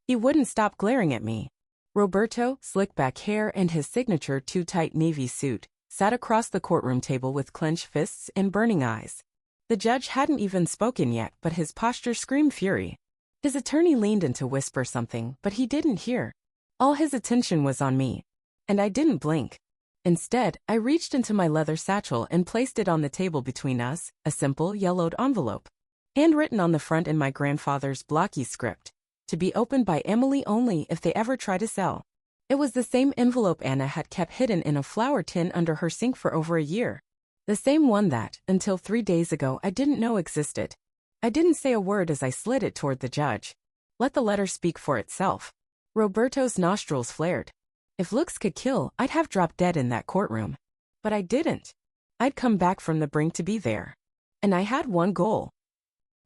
He wouldn't stop glaring at me. Roberto, slick back hair and his signature too-tight navy suit, sat across the courtroom table with clenched fists and burning eyes. The judge hadn't even spoken yet, but his posture screamed fury. His attorney leaned in to whisper something, but he didn't hear. All his attention was on me. And I didn't blink. Instead, I reached into my leather satchel and placed it on the table between us, a simple, yellowed envelope. Handwritten on the front in my grandfather's blocky script. To be opened by Emily only if they ever try to sell. It was the same envelope Anna had kept hidden in a flower tin under her sink for over a year. The same one that, until 3 days ago, I didn't know existed. I didn't say a word as I slid it toward the judge. Let the letter speak for itself. Roberto's nostrils flared. If looks could kill, I'd have dropped dead in that courtroom. But I didn't. I'd come back from the brink to be there. And I had one goal.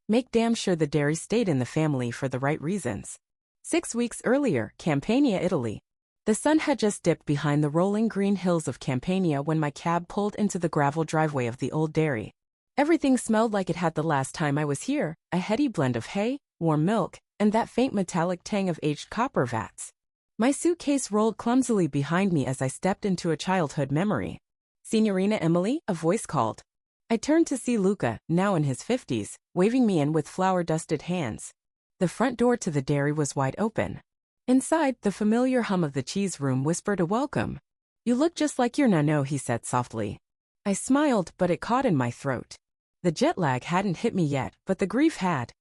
Make damn sure the dairy stayed in the family for the right reasons. 6 weeks earlier, Campania, Italy. The sun had just dipped behind the rolling green hills of Campania when my cab pulled into the gravel driveway of the old dairy. Everything smelled like it had the last time I was here, a heady blend of hay, warm milk, and that faint metallic tang of aged copper vats. My suitcase rolled clumsily behind me as I stepped into a childhood memory. "Signorina Emily," a voice called. I turned to see Luca, now in his 50s, waving me in with flour-dusted hands. The front door to the dairy was wide open. Inside, the familiar hum of the cheese room whispered a welcome. "You look just like your nano," he said softly. I smiled, but it caught in my throat. The jet lag hadn't hit me yet, but the grief had.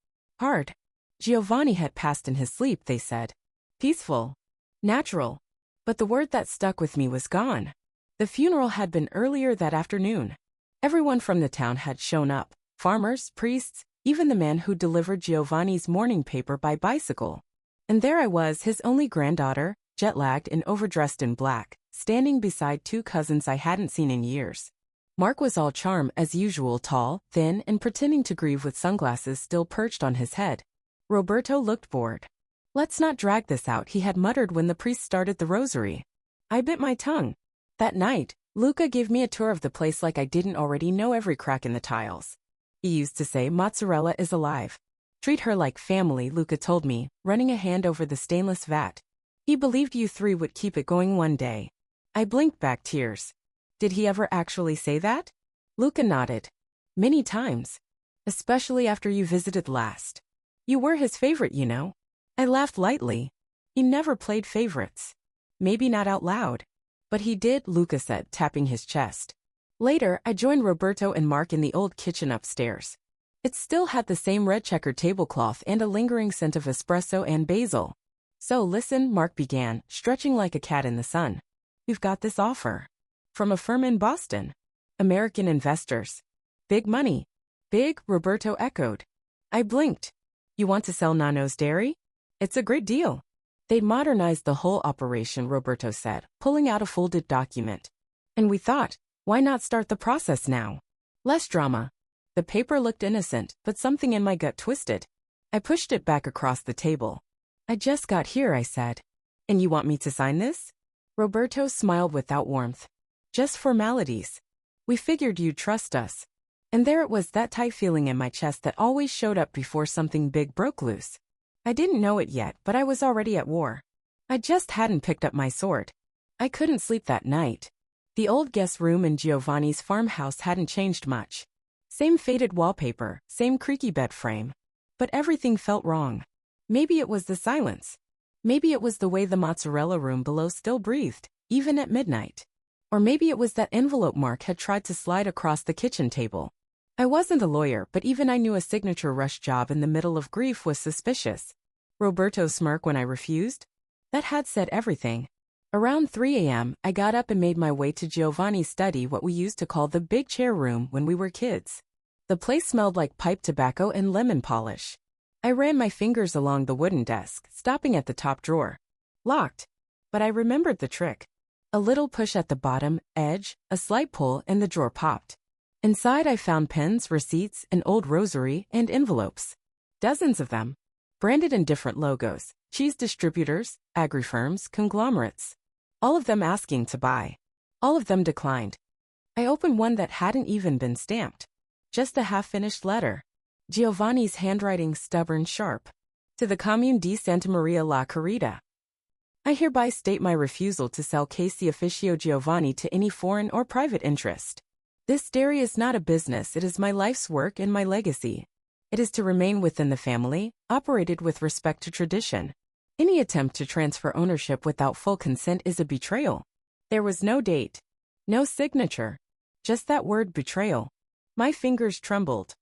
Hard. Giovanni had passed in his sleep, they said. Peaceful. Natural. But the word that stuck with me was gone. The funeral had been earlier that afternoon. Everyone from the town had shown up. Farmers, priests, even the man who delivered Giovanni's morning paper by bicycle. And there I was, his only granddaughter, jet-lagged and overdressed in black, standing beside 2 cousins I hadn't seen in years. Mark was all charm as usual, tall, thin, and pretending to grieve with sunglasses still perched on his head. Roberto looked bored. "Let's not drag this out," he had muttered when the priest started the rosary. I bit my tongue. That night, Luca gave me a tour of the place like I didn't already know every crack in the tiles. He used to say, "Mozzarella is alive. Treat her like family," Luca told me, running a hand over the stainless vat. He believed you 3 would keep it going one day. I blinked back tears. Did he ever actually say that? Luca nodded. Many times. Especially after you visited last. You were his favorite, you know. I laughed lightly. He never played favorites. Maybe not out loud. But he did, Luca said, tapping his chest. Later, I joined Roberto and Mark in the old kitchen upstairs. It still had the same red checkered tablecloth and a lingering scent of espresso and basil. "So listen," Mark began, stretching like a cat in the sun. "We've got this offer. From a firm in Boston. American investors. Big money." "Big?" Roberto echoed. I blinked. "You want to sell Nano's dairy? It's a great deal." "They'd modernized the whole operation," Roberto said, pulling out a folded document. "And we thought, why not start the process now? Less drama." The paper looked innocent, but something in my gut twisted. I pushed it back across the table. "I just got here," I said. "And you want me to sign this?" Roberto smiled without warmth. "Just formalities. We figured you'd trust us." And there it was, that tight feeling in my chest that always showed up before something big broke loose. I didn't know it yet, but I was already at war. I just hadn't picked up my sword. I couldn't sleep that night. The old guest room in Giovanni's farmhouse hadn't changed much. Same faded wallpaper, same creaky bed frame. But everything felt wrong. Maybe it was the silence. Maybe it was the way the mozzarella room below still breathed, even at midnight. Or maybe it was that envelope Mark had tried to slide across the kitchen table. I wasn't a lawyer, but even I knew a signature rush job in the middle of grief was suspicious. Roberto's smirk when I refused? That had said everything. Around 3 a.m., I got up and made my way to Giovanni's study, what we used to call the big chair room when we were kids. The place smelled like pipe tobacco and lemon polish. I ran my fingers along the wooden desk, stopping at the top drawer. Locked. But I remembered the trick. A little push at the bottom edge, a slight pull, and the drawer popped. Inside I found pens, receipts, an old rosary, and envelopes. Dozens of them. Branded in different logos, cheese distributors, agri-firms, conglomerates. All of them asking to buy. All of them declined. I opened one that hadn't even been stamped. Just a half-finished letter. Giovanni's handwriting stubborn, sharp. To the Commune di Santa Maria la Querida. I hereby state my refusal to sell Casey Officio Giovanni to any foreign or private interest. This dairy is not a business, it is my life's work and my legacy. It is to remain within the family, operated with respect to tradition. Any attempt to transfer ownership without full consent is a betrayal. There was no date, no signature, just that word betrayal. My fingers trembled.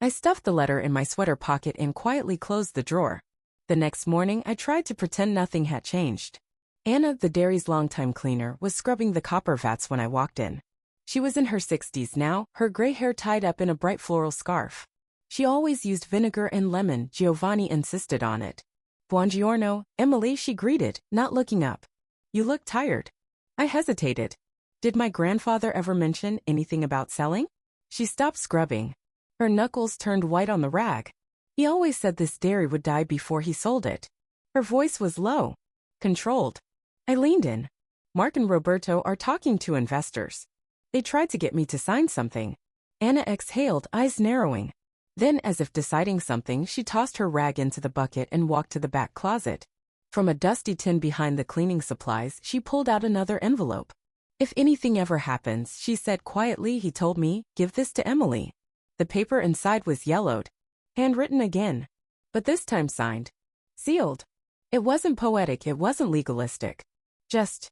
I stuffed the letter in my sweater pocket and quietly closed the drawer. The next morning, I tried to pretend nothing had changed. Anna, the dairy's longtime cleaner, was scrubbing the copper vats when I walked in. She was in her 60s now, her gray hair tied up in a bright floral scarf. She always used vinegar and lemon, Giovanni insisted on it. Buongiorno, Emily, she greeted, not looking up. You look tired. I hesitated. Did my grandfather ever mention anything about selling? She stopped scrubbing. Her knuckles turned white on the rag. He always said this dairy would die before he sold it. Her voice was low, controlled. I leaned in. Mark and Roberto are talking to investors. They tried to get me to sign something. Anna exhaled, eyes narrowing. Then, as if deciding something, she tossed her rag into the bucket and walked to the back closet. From a dusty tin behind the cleaning supplies, she pulled out another envelope. If anything ever happens, she said quietly, he told me, give this to Emily. The paper inside was yellowed. Handwritten again. But this time signed. Sealed. It wasn't poetic, it wasn't legalistic. Just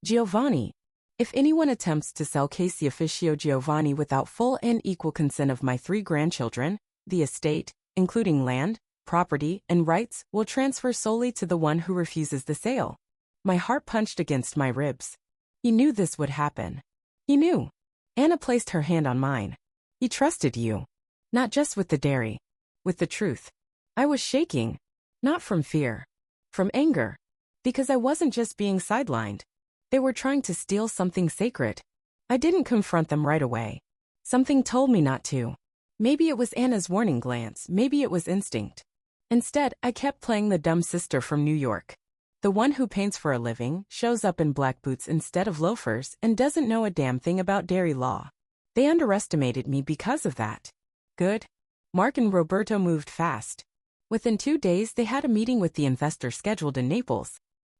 Giovanni. If anyone attempts to sell Casey Officio Giovanni without full and equal consent of my 3 grandchildren, the estate, including land, property, and rights, will transfer solely to the one who refuses the sale. My heart punched against my ribs. He knew this would happen. He knew. Anna placed her hand on mine. He trusted you. Not just with the dairy. With the truth. I was shaking. Not from fear. From anger. Because I wasn't just being sidelined. They were trying to steal something sacred. I didn't confront them right away. Something told me not to. Maybe it was Anna's warning glance, maybe it was instinct. Instead, I kept playing the dumb sister from New York. The one who paints for a living, shows up in black boots instead of loafers, and doesn't know a damn thing about dairy law. They underestimated me because of that. Good. Mark and Roberto moved fast. Within 2 days, they had a meeting with the investor scheduled in Naples.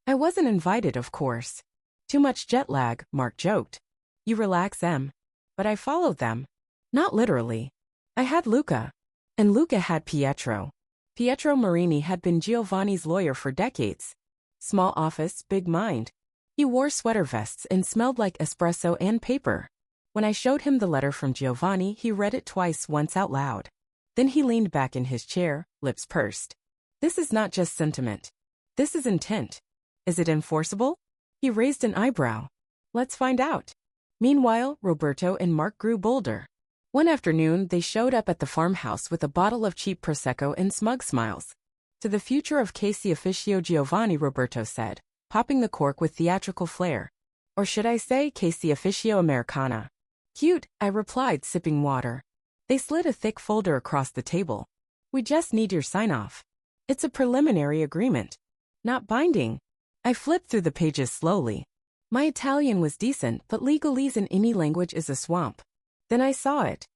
I wasn't invited, of course. Too much jet lag, Mark joked. You relax, Em. But I followed them. Not literally. I had Luca. And Luca had Pietro. Pietro Marini had been Giovanni's lawyer for decades. Small office, big mind. He wore sweater vests and smelled like espresso and paper. When I showed him the letter from Giovanni, he read it twice, once out loud. Then he leaned back in his chair, lips pursed. This is not just sentiment. This is intent. Is it enforceable? He raised an eyebrow. Let's find out. Meanwhile, Roberto and Mark grew bolder. One afternoon, they showed up at the farmhouse with a bottle of cheap Prosecco and smug smiles. To the future of Casey Officio Giovanni, Roberto said, popping the cork with theatrical flair. Or should I say Casey Officio Americana? Cute, I replied, sipping water. They slid a thick folder across the table. We just need your sign-off. It's a preliminary agreement. Not binding. I flipped through the pages slowly. My Italian was decent, but legalese in any language is a swamp. Then I saw it.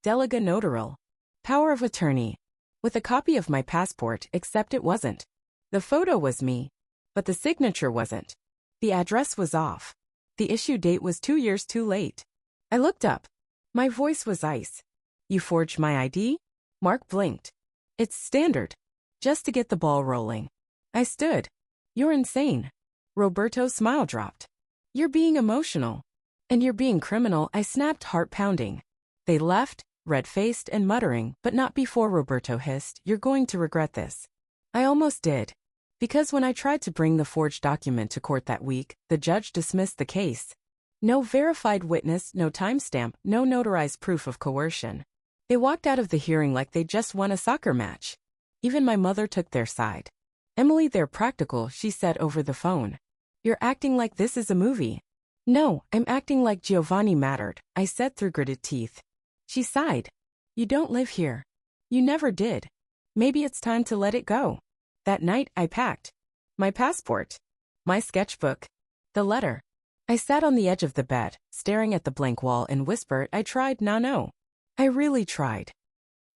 Delega notarial. Power of attorney. With a copy of my passport, except it wasn't. The photo was me. But the signature wasn't. The address was off. The issue date was 2 years too late. I looked up. My voice was ice. You forged my ID? Mark blinked. It's standard. Just to get the ball rolling. I stood. You're insane. Roberto's smile dropped. You're being emotional. And you're being criminal, I snapped, heart pounding. They left, red-faced and muttering, but not before Roberto hissed, you're going to regret this. I almost did. Because when I tried to bring the forged document to court that week, the judge dismissed the case. No verified witness, no timestamp, no notarized proof of coercion. They walked out of the hearing like they just won a soccer match. Even my mother took their side. Emily, they're practical, she said over the phone. You're acting like this is a movie. No, I'm acting like Giovanni mattered, I said through gritted teeth. She sighed. You don't live here. You never did. Maybe it's time to let it go. That night, I packed. My passport. My sketchbook. The letter. I sat on the edge of the bed, staring at the blank wall and whispered, I tried, no. I really tried.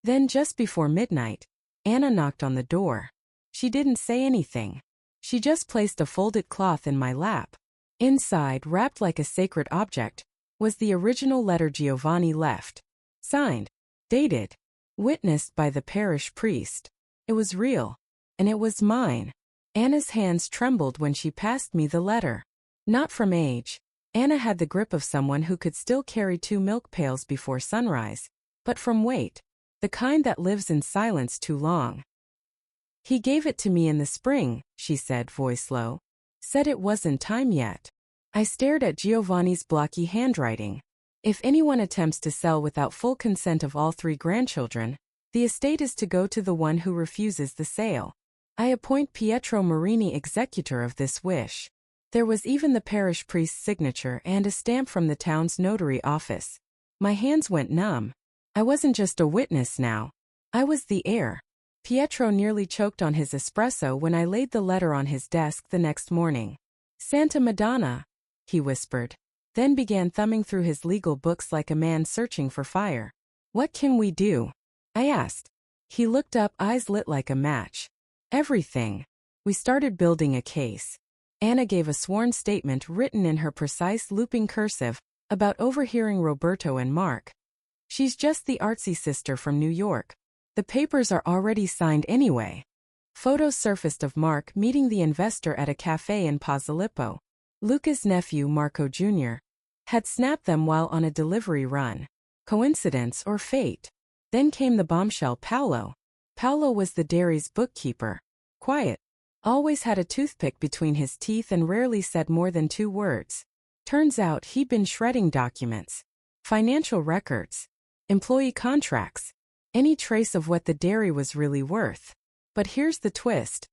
Then just before midnight, Anna knocked on the door. She didn't say anything. She just placed a folded cloth in my lap. Inside, wrapped like a sacred object, was the original letter Giovanni left. Signed. Dated. Witnessed by the parish priest. It was real. And it was mine. Anna's hands trembled when she passed me the letter. Not from age. Anna had the grip of someone who could still carry 2 milk pails before sunrise, but from weight. The kind that lives in silence too long. He gave it to me in the spring, she said, voice low. Said it wasn't time yet. I stared at Giovanni's blocky handwriting. If anyone attempts to sell without full consent of all 3 grandchildren, the estate is to go to the one who refuses the sale. I appoint Pietro Marini executor of this wish. There was even the parish priest's signature and a stamp from the town's notary office. My hands went numb. I wasn't just a witness now. I was the heir. Pietro nearly choked on his espresso when I laid the letter on his desk the next morning. Santa Madonna, he whispered, then began thumbing through his legal books like a man searching for fire. What can we do? I asked. He looked up, eyes lit like a match. Everything. We started building a case. Anna gave a sworn statement written in her precise looping cursive about overhearing Roberto and Mark. She's just the artsy sister from New York. The papers are already signed anyway. Photos surfaced of Mark meeting the investor at a cafe in Posillipo. Luca's nephew, Marco Jr., had snapped them while on a delivery run. Coincidence or fate? Then came the bombshell, Paolo. Paolo was the dairy's bookkeeper. Quiet. Always had a toothpick between his teeth and rarely said more than 2 words. Turns out he'd been shredding documents. Financial records. Employee contracts. Any trace of what the dairy was really worth. But here's the twist.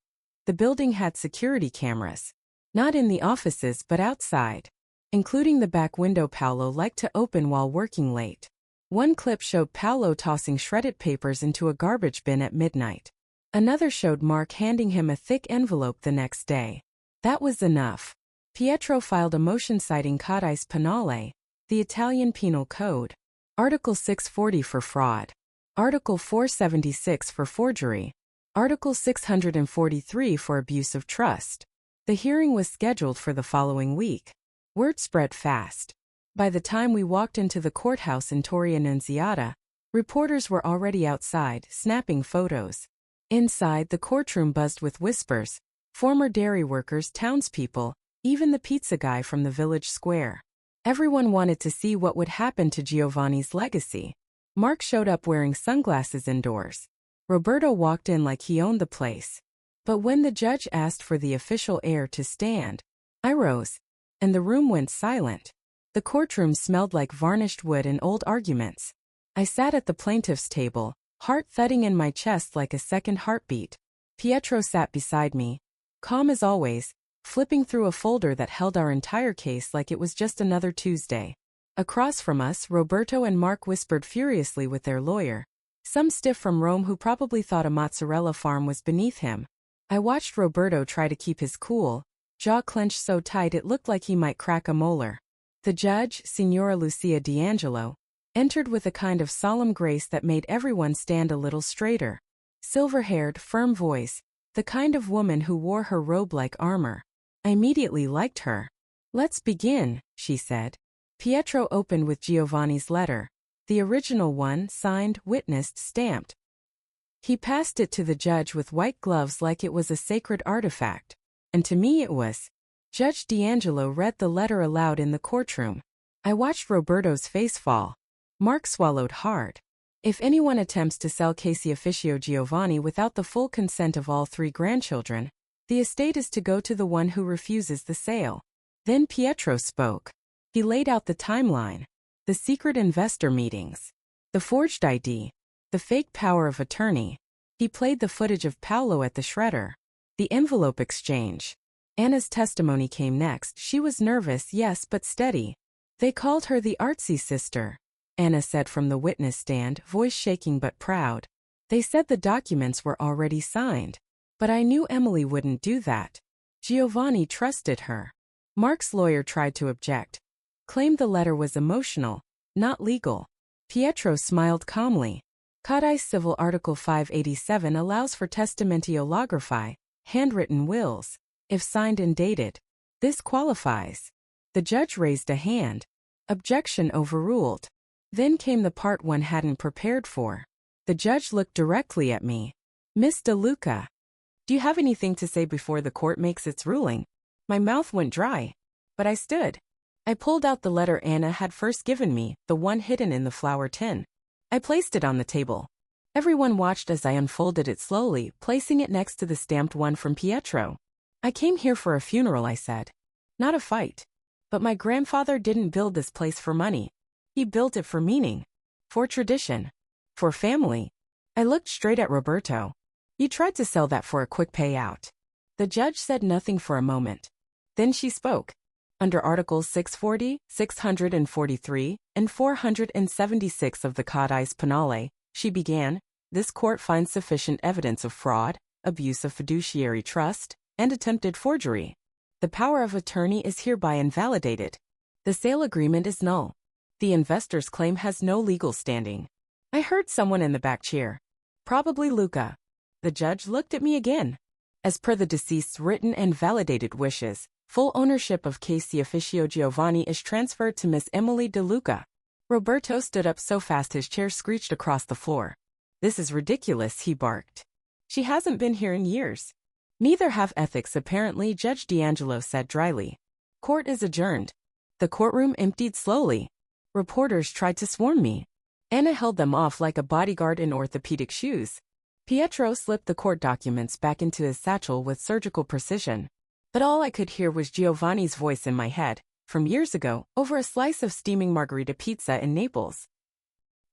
The building had security cameras. Not in the offices but outside. Including the back window Paolo liked to open while working late. One clip showed Paolo tossing shredded papers into a garbage bin at midnight. Another showed Mark handing him a thick envelope the next day. That was enough. Pietro filed a motion citing Codice Penale, the Italian Penal Code. Article 640 for fraud. Article 476 for forgery. Article 643 for abuse of trust. The hearing was scheduled for the following week. Word spread fast. By the time we walked into the courthouse in Torre Annunziata, reporters were already outside, snapping photos. Inside, the courtroom buzzed with whispers. Former dairy workers, townspeople, even the pizza guy from the village square. Everyone wanted to see what would happen to Giovanni's legacy. Mark showed up wearing sunglasses indoors. Roberto walked in like he owned the place. But when the judge asked for the official heir to stand, I rose, and the room went silent. The courtroom smelled like varnished wood and old arguments. I sat at the plaintiff's table, heart thudding in my chest like a second heartbeat. Pietro sat beside me, calm as always, flipping through a folder that held our entire case like it was just another Tuesday. Across from us, Roberto and Mark whispered furiously with their lawyer, some stiff from Rome who probably thought a mozzarella farm was beneath him. I watched Roberto try to keep his cool, jaw clenched so tight it looked like he might crack a molar. The judge, Signora Lucia D'Angelo, entered with a kind of solemn grace that made everyone stand a little straighter. Silver-haired, firm voice, the kind of woman who wore her robe like armor. I immediately liked her. Let's begin, she said. Pietro opened with Giovanni's letter, the original one, signed, witnessed, stamped. He passed it to the judge with white gloves like it was a sacred artifact. And to me it was. Judge D'Angelo read the letter aloud in the courtroom. I watched Roberto's face fall. Mark swallowed hard. If anyone attempts to sell Casi Officio Giovanni without the full consent of all 3 grandchildren, the estate is to go to the one who refuses the sale. Then Pietro spoke. He laid out the timeline. The secret investor meetings. The forged ID. The fake power of attorney. He played the footage of Paolo at the shredder. The envelope exchange. Anna's testimony came next. She was nervous, yes, but steady. They called her the artsy sister, Anna said from the witness stand, voice shaking but proud. They said the documents were already signed. But I knew Emily wouldn't do that. Giovanni trusted her. Mark's lawyer tried to object. Claimed the letter was emotional, not legal. Pietro smiled calmly. Codice Civil Article 587 allows for testamentio handwritten wills, if signed and dated. This qualifies. The judge raised a hand. Objection overruled. Then came the part one hadn't prepared for. The judge looked directly at me. Miss DeLuca, do you have anything to say before the court makes its ruling? My mouth went dry. But I stood. I pulled out the letter Anna had first given me, the one hidden in the flour tin. I placed it on the table. Everyone watched as I unfolded it slowly, placing it next to the stamped one from Pietro. I came here for a funeral, I said. Not a fight. But my grandfather didn't build this place for money. He built it for meaning. For tradition. For family. I looked straight at Roberto. You tried to sell that for a quick payout. The judge said nothing for a moment. Then she spoke. Under Articles 640, 643, and 476 of the Codice Penale, she began, this court finds sufficient evidence of fraud, abuse of fiduciary trust, and attempted forgery. The power of attorney is hereby invalidated. The sale agreement is null. The investor's claim has no legal standing. I heard someone in the back cheer. Probably Luca. The judge looked at me again. As per the deceased's written and validated wishes, full ownership of Casey Officio Giovanni is transferred to Miss Emily DeLuca. Roberto stood up so fast his chair screeched across the floor. This is ridiculous, he barked. She hasn't been here in years. Neither have ethics, apparently, Judge D'Angelo said dryly. Court is adjourned. The courtroom emptied slowly. Reporters tried to swarm me. Anna held them off like a bodyguard in orthopedic shoes. Pietro slipped the court documents back into his satchel with surgical precision. But all I could hear was Giovanni's voice in my head, from years ago, over a slice of steaming margarita pizza in Naples.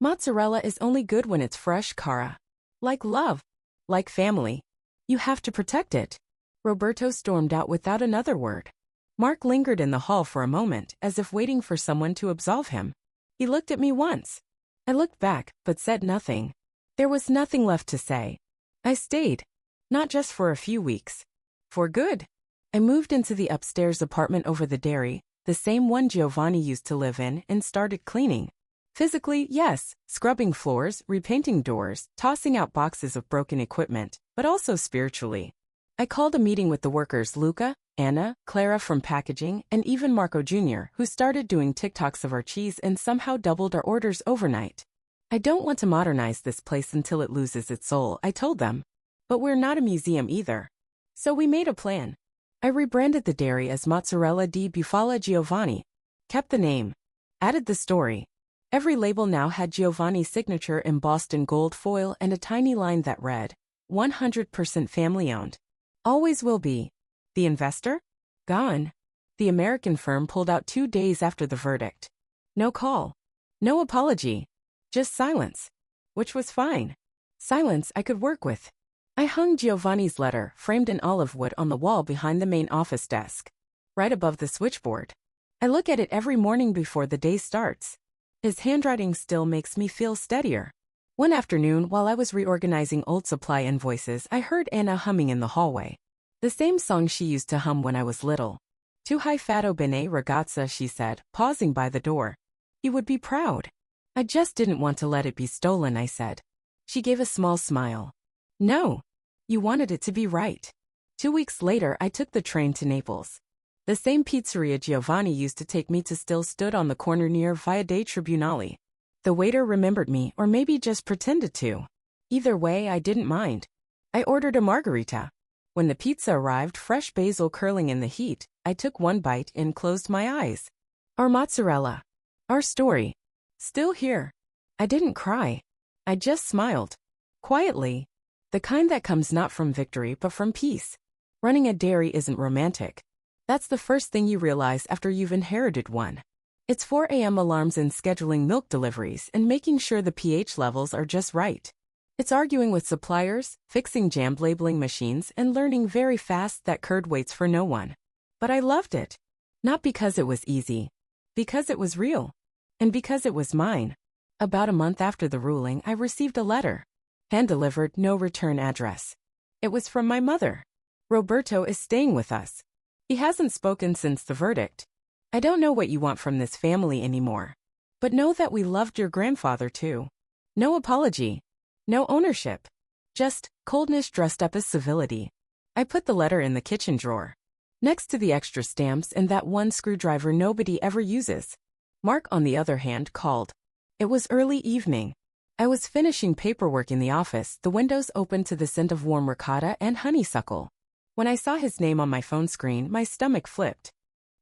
Mozzarella is only good when it's fresh, Cara. Like love. Like family. You have to protect it. Roberto stormed out without another word. Mark lingered in the hall for a moment, as if waiting for someone to absolve him. He looked at me once. I looked back, but said nothing. There was nothing left to say. I stayed. Not just for a few weeks. For good. I moved into the upstairs apartment over the dairy, the same one Giovanni used to live in, and started cleaning. Physically, yes, scrubbing floors, repainting doors, tossing out boxes of broken equipment, but also spiritually. I called a meeting with the workers Luca, Anna, Clara from packaging, and even Marco Jr., who started doing TikToks of our cheese and somehow doubled our orders overnight. I don't want to modernize this place until it loses its soul, I told them. But we're not a museum either. So we made a plan. I rebranded the dairy as Mozzarella di Bufala Giovanni. Kept the name. Added the story. Every label now had Giovanni's signature embossed in gold foil and a tiny line that read, 100% family-owned. Always will be. The investor? Gone. The American firm pulled out 2 days after the verdict. No call. No apology. Just silence. Which was fine. Silence I could work with. I hung Giovanni's letter, framed in olive wood, on the wall behind the main office desk. Right above the switchboard. I look at it every morning before the day starts. His handwriting still makes me feel steadier. One afternoon, while I was reorganizing old supply invoices, I heard Anna humming in the hallway. The same song she used to hum when I was little. Tu hai fatto bene ragazza, she said, pausing by the door. He would be proud. I just didn't want to let it be stolen, I said. She gave a small smile. No. You wanted it to be right. 2 weeks later, I took the train to Naples. The same pizzeria Giovanni used to take me to still stood on the corner near Via dei Tribunali. The waiter remembered me, or maybe just pretended to. Either way, I didn't mind. I ordered a margarita. When the pizza arrived, fresh basil curling in the heat, I took one bite and closed my eyes. Our mozzarella. Our story. Still here. I didn't cry. I just smiled. Quietly. The kind that comes not from victory but from peace. Running a dairy isn't romantic. That's the first thing you realize after you've inherited one. It's 4 a.m. alarms and scheduling milk deliveries and making sure the pH levels are just right. It's arguing with suppliers, fixing jammed labeling machines, and learning very fast that curd waits for no one. But I loved it. Not because it was easy. Because it was real. And because it was mine. About a month after the ruling, I received a letter. Hand-delivered, no return address. It was from my mother. Roberto is staying with us. He hasn't spoken since the verdict. I don't know what you want from this family anymore. But know that we loved your grandfather too. No apology. No ownership. Just coldness dressed up as civility. I put the letter in the kitchen drawer, next to the extra stamps and that one screwdriver nobody ever uses. Mark, on the other hand, called. It was early evening. I was finishing paperwork in the office, the windows open to the scent of warm ricotta and honeysuckle. When I saw his name on my phone screen, my stomach flipped.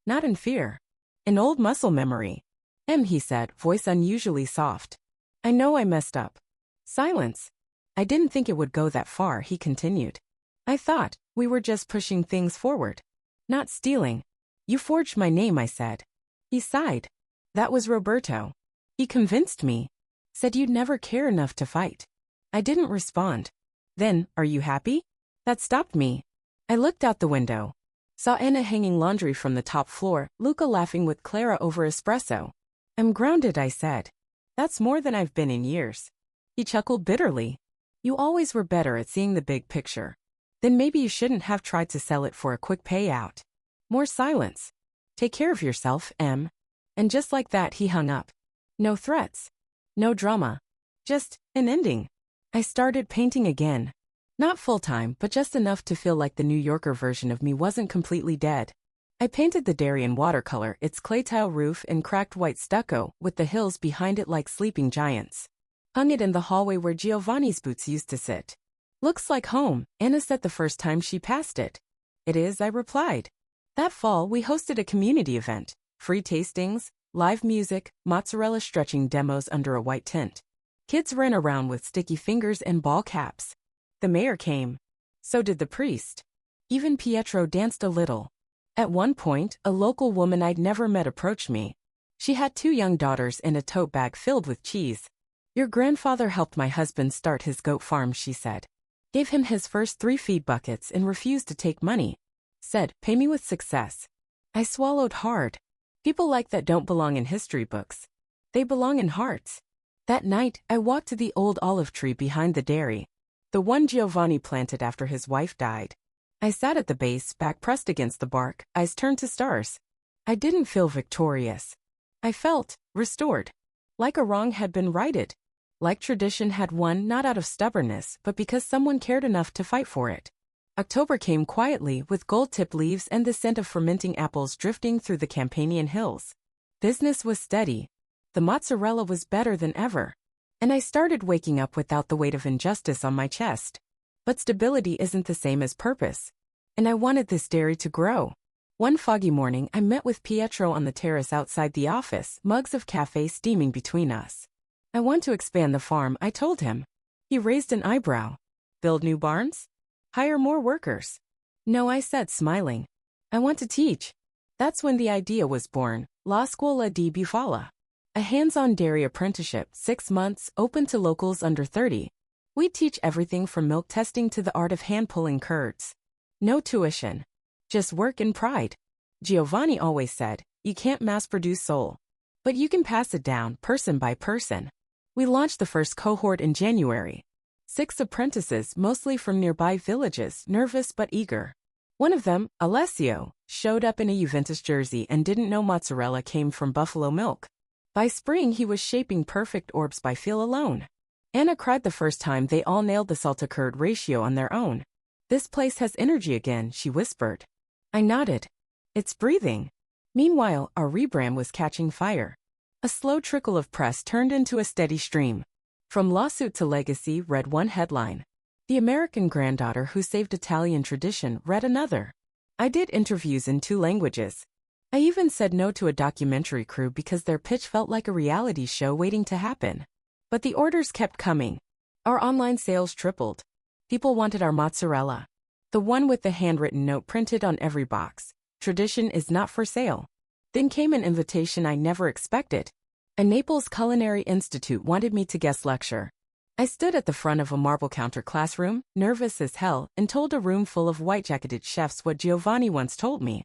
Not in fear. In old muscle memory. He said, voice unusually soft. I know I messed up. Silence. I didn't think it would go that far, he continued. I thought we were just pushing things forward. Not stealing. You forged my name, I said. He sighed. That was Roberto. He convinced me. Said you'd never care enough to fight. I didn't respond. Then, are you happy? That stopped me. I looked out the window. Saw Anna hanging laundry from the top floor, Luca laughing with Clara over espresso. I'm grounded, I said. That's more than I've been in years. He chuckled bitterly. You always were better at seeing the big picture. Then maybe you shouldn't have tried to sell it for a quick payout. More silence. Take care of yourself, Em. And just like that he hung up. No threats. No drama. Just an ending. I started painting again. Not full-time, but just enough to feel like the New Yorker version of me wasn't completely dead. I painted the dairy in watercolor, its clay tile roof and cracked white stucco, with the hills behind it like sleeping giants. Hung it in the hallway where Giovanni's boots used to sit. Looks like home, Anna said the first time she passed it. It is, I replied. That fall, we hosted a community event. Free tastings, live music, mozzarella stretching demos under a white tent. Kids ran around with sticky fingers and ball caps. The mayor came. So did the priest. Even Pietro danced a little. At one point, a local woman I'd never met approached me. She had 2 young daughters and a tote bag filled with cheese. Your grandfather helped my husband start his goat farm, she said. Gave him his first 3 feed buckets and refused to take money. Said, pay me with success. I swallowed hard. People like that don't belong in history books. They belong in hearts. That night, I walked to the old olive tree behind the dairy. The one Giovanni planted after his wife died. I sat at the base, back pressed against the bark, eyes turned to stars. I didn't feel victorious. I felt restored. Like a wrong had been righted. Like tradition had won not out of stubbornness, but because someone cared enough to fight for it. October came quietly with gold-tipped leaves and the scent of fermenting apples drifting through the Campanian hills. Business was steady. The mozzarella was better than ever. And I started waking up without the weight of injustice on my chest. But stability isn't the same as purpose. And I wanted this dairy to grow. One foggy morning, I met with Pietro on the terrace outside the office, mugs of cafe steaming between us. I want to expand the farm, I told him. He raised an eyebrow. Build new barns? Hire more workers? No, I said, smiling. I want to teach. That's when the idea was born, La Scuola di Bufala. A hands-on dairy apprenticeship, 6 months, open to locals under 30. We teach everything from milk testing to the art of hand-pulling curds. No tuition. Just work and pride. Giovanni always said, you can't mass-produce soul. But you can pass it down, person by person. We launched the first cohort in January. 6 apprentices, mostly from nearby villages, nervous but eager. One of them, Alessio, showed up in a Juventus jersey and didn't know mozzarella came from buffalo milk. By spring, he was shaping perfect orbs by feel alone. Anna cried the first time they all nailed the salt-to-curd ratio on their own. This place has energy again, she whispered. I nodded. It's breathing. Meanwhile, our rebrand was catching fire. A slow trickle of press turned into a steady stream. From lawsuit to legacy, read one headline. The American granddaughter who saved Italian tradition, read another. I did interviews in 2 languages. I even said no to a documentary crew because their pitch felt like a reality show waiting to happen. But the orders kept coming. Our online sales tripled. People wanted our mozzarella. The one with the handwritten note printed on every box. Tradition is not for sale. Then came an invitation I never expected. A Naples Culinary Institute wanted me to guest lecture. I stood at the front of a marble-counter classroom, nervous as hell, and told a room full of white-jacketed chefs what Giovanni once told me.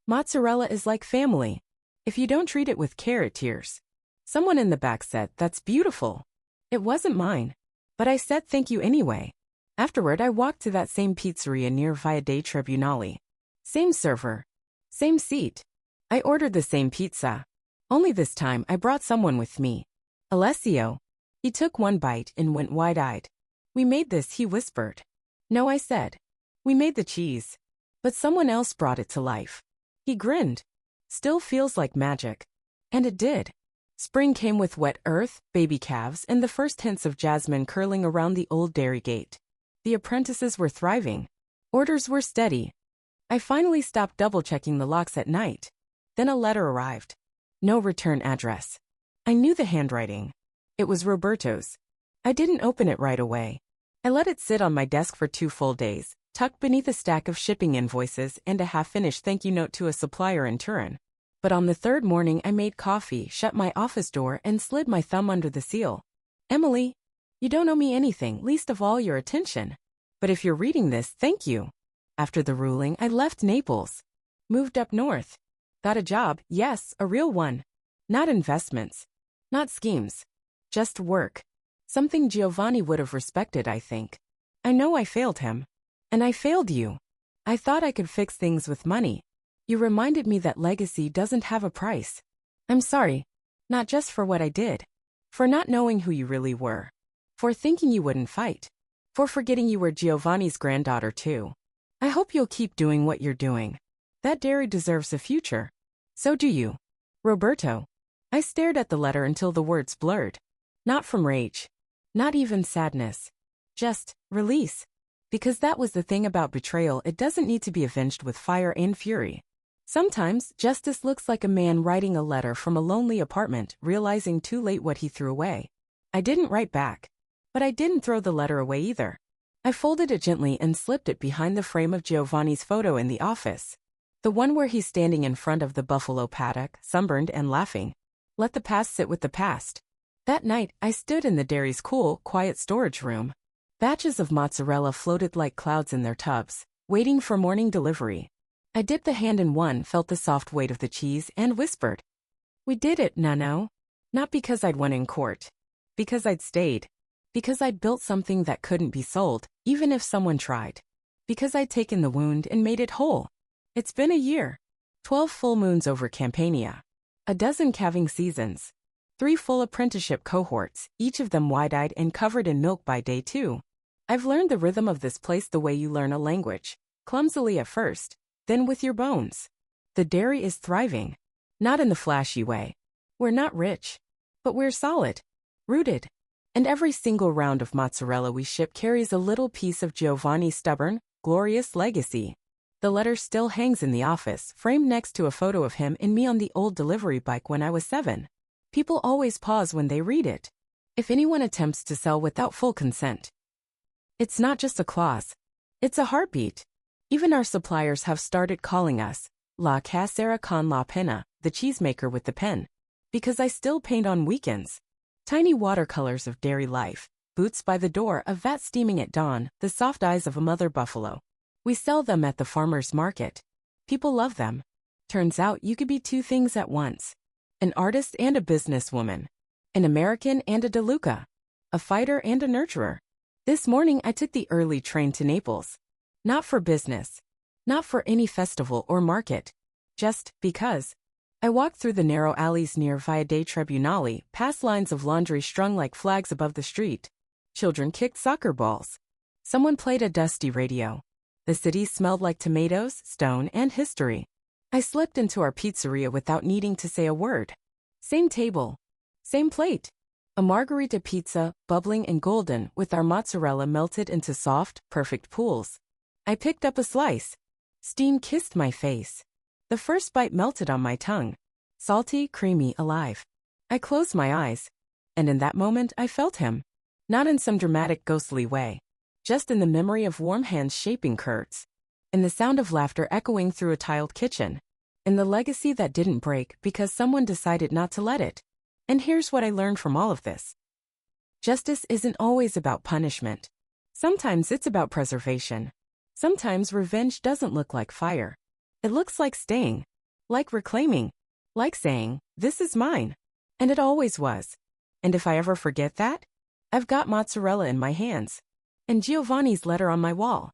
Mozzarella is like family. If you don't treat it with care, it tears. Someone in the back said, that's beautiful. It wasn't mine. But I said thank you anyway. Afterward, I walked to that same pizzeria near Via dei Tribunali. Same server. Same seat. I ordered the same pizza. Only this time, I brought someone with me. Alessio. He took one bite and went wide-eyed. "We made this," he whispered. "No," I said. "We made the cheese. But someone else brought it to life." He grinned. "Still feels like magic." And it did. Spring came with wet earth, baby calves, and the first hints of jasmine curling around the old dairy gate. The apprentices were thriving. Orders were steady. I finally stopped double-checking the locks at night. Then a letter arrived. No return address. I knew the handwriting. It was Roberto's. I didn't open it right away. I let it sit on my desk for 2 full days, tucked beneath a stack of shipping invoices and a half-finished thank you note to a supplier in Turin. But on the 3rd morning I made coffee, shut my office door, and slid my thumb under the seal. "Emily, you don't owe me anything, least of all your attention. But if you're reading this, thank you. After the ruling, I left Naples. Moved up north. Got a job, yes, a real one. Not investments. Not schemes. Just work. Something Giovanni would have respected, I think. I know I failed him. And I failed you. I thought I could fix things with money. You reminded me that legacy doesn't have a price. I'm sorry. Not just for what I did. For not knowing who you really were. For thinking you wouldn't fight. For forgetting you were Giovanni's granddaughter too. I hope you'll keep doing what you're doing. That dairy deserves a future. So do you. Roberto." I stared at the letter until the words blurred. Not from rage. Not even sadness. Just release. Because that was the thing about betrayal, it doesn't need to be avenged with fire and fury. Sometimes, justice looks like a man writing a letter from a lonely apartment, realizing too late what he threw away. I didn't write back. But I didn't throw the letter away either. I folded it gently and slipped it behind the frame of Giovanni's photo in the office. The one where he's standing in front of the buffalo paddock, sunburned and laughing. Let the past sit with the past. That night, I stood in the dairy's cool, quiet storage room. Batches of mozzarella floated like clouds in their tubs, waiting for morning delivery. I dipped the hand in one, felt the soft weight of the cheese, and whispered, "We did it, Nano." Not because I'd won in court. Because I'd stayed. Because I'd built something that couldn't be sold, even if someone tried. Because I'd taken the wound and made it whole. It's been a year. 12 full moons over Campania. A dozen calving seasons. 3 full apprenticeship cohorts, each of them wide-eyed and covered in milk by day 2. I've learned the rhythm of this place the way you learn a language. Clumsily at first, then with your bones. The dairy is thriving. Not in the flashy way. We're not rich. But we're solid. Rooted. And every single round of mozzarella we ship carries a little piece of Giovanni's stubborn, glorious legacy. The letter still hangs in the office, framed next to a photo of him and me on the old delivery bike when I was 7. People always pause when they read it. If anyone attempts to sell without full consent. It's not just a clause. It's a heartbeat. Even our suppliers have started calling us La Casera con la Penna, the cheesemaker with the pen. Because I still paint on weekends. Tiny watercolors of dairy life, boots by the door, a vat steaming at dawn, the soft eyes of a mother buffalo. We sell them at the farmer's market. People love them. Turns out you could be 2 things at once. An artist and a businesswoman. An American and a DeLuca. A fighter and a nurturer. This morning I took the early train to Naples. Not for business. Not for any festival or market. Just because. I walked through the narrow alleys near Via dei Tribunali, past lines of laundry strung like flags above the street. Children kicked soccer balls. Someone played a dusty radio. The city smelled like tomatoes, stone, and history. I slipped into our pizzeria without needing to say a word. Same table. Same plate. A margarita pizza, bubbling and golden, with our mozzarella melted into soft, perfect pools. I picked up a slice. Steam kissed my face. The first bite melted on my tongue. Salty, creamy, alive. I closed my eyes. And in that moment I felt him. Not in some dramatic ghostly way. Just in the memory of warm hands shaping curds. In the sound of laughter echoing through a tiled kitchen. In the legacy that didn't break because someone decided not to let it. And here's what I learned from all of this. Justice isn't always about punishment. Sometimes it's about preservation. Sometimes revenge doesn't look like fire. It looks like staying. Like reclaiming. Like saying, this is mine. And it always was. And if I ever forget that, I've got mozzarella in my hands. And Giovanni's letter on my wall.